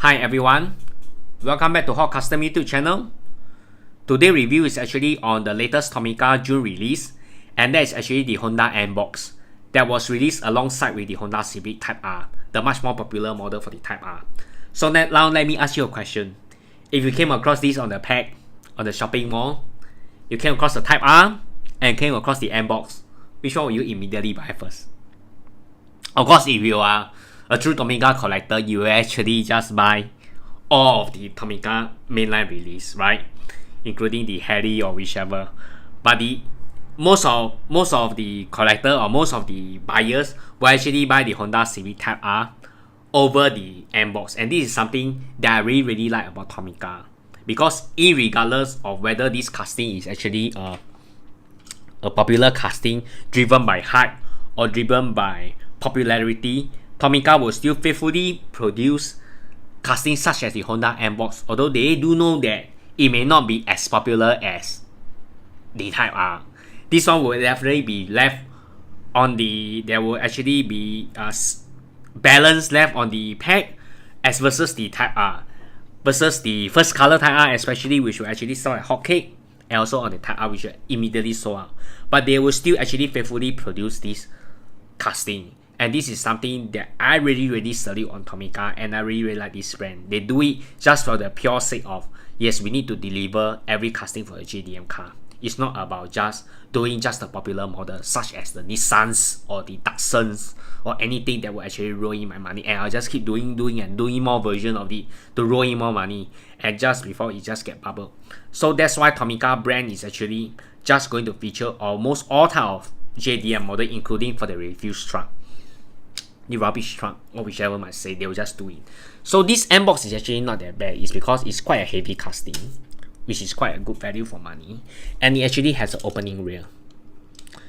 Hi everyone, welcome back to Hot Custom YouTube channel. Today review is actually on the latest Tomica June release, and that is actually the Honda Unbox that was released alongside with the Honda Civic Type R, the much more popular model for the Type R. So now let me ask you a question. If you came across this on the pack, on the shopping mall, you came across the Type R and came across the Unbox, which one will you immediately buy first? Of course, if you are a true Tomica collector, you will actually just buy all of the Tomica mainline release, right? Including the Harry or whichever. But most of the collector or most of the buyers will actually buy the Honda Civic Type R over the Unbox. And this is something that I really like about Tomica. Because irregardless of whether this casting is actually a popular casting driven by hype or driven by popularity, Tomica will still faithfully produce castings such as the Honda Unbox, although they do know that it may not be as popular as the Type R. This one will definitely be left on the, there will actually be balance left on the pack as versus the Type R, versus the first color Type R especially, which will actually sell like hotcake, and also on the Type R which will immediately sold out. But they will still actually faithfully produce this casting. And this is something that I really salute on Tomica, and I really like this brand. They do it just for the pure sake of, yes, we need to deliver every casting for a JDM car. It's not about just doing just the popular model such as the Nissans or the Datsuns or anything that will actually roll in my money, and I'll just keep doing more version of it to roll in more money, and just before it just get bubble. So that's why Tomica brand is actually just going to feature almost all type of JDM model, including for the refuse truck, the rubbish truck, or whichever might say, they will just do it. So this Unbox is actually not that bad. It's because it's quite a heavy casting, which is quite a good value for money, and it actually has an opening rear.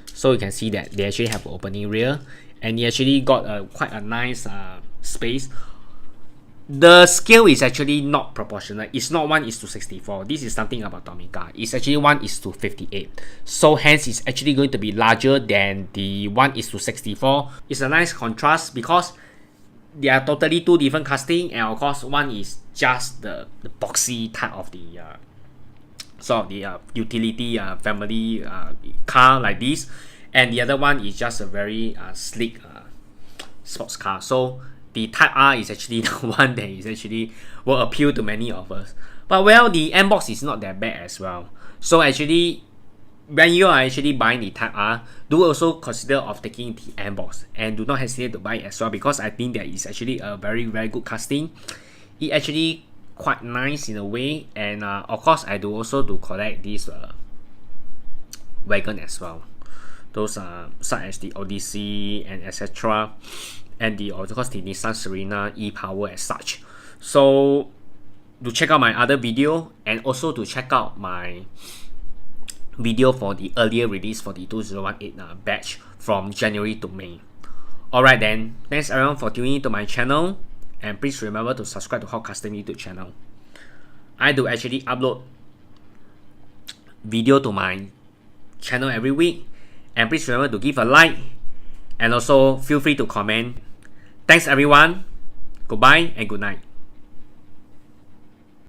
So you can see that they actually have an opening rear, and it actually got quite a nice space. The scale is actually not proportional. It's not 1:64. This is something about Tomica. It's actually 1:58. So hence it's actually going to be larger than the 1:64. It's a nice contrast because they are totally two different casting, and of course one is just the boxy type of the sort of the utility family car like this, and the other one is just a very sleek sports car. So the Type R is actually the one that is actually will appeal to many of us. But well, the Unbox is not that bad as well. So actually, when you are actually buying the Type R, do also consider of taking the Unbox, and do not hesitate to buy it as well, because I think that is actually a very good casting. It actually quite nice in a way, and of course I do also to collect this wagon as well. Those such as the Odyssey and etc. And of course the Nissan Serena e-Power as such. So to check out my other video, and also to check out my video for the earlier release for the 2018 batch from January to May. Alright then, thanks everyone for tuning into my channel, and please remember to subscribe to Hot Custom YouTube channel. I do actually upload video to my channel every week, and please remember to give a like, and also feel free to comment. Thanks everyone, goodbye and good night.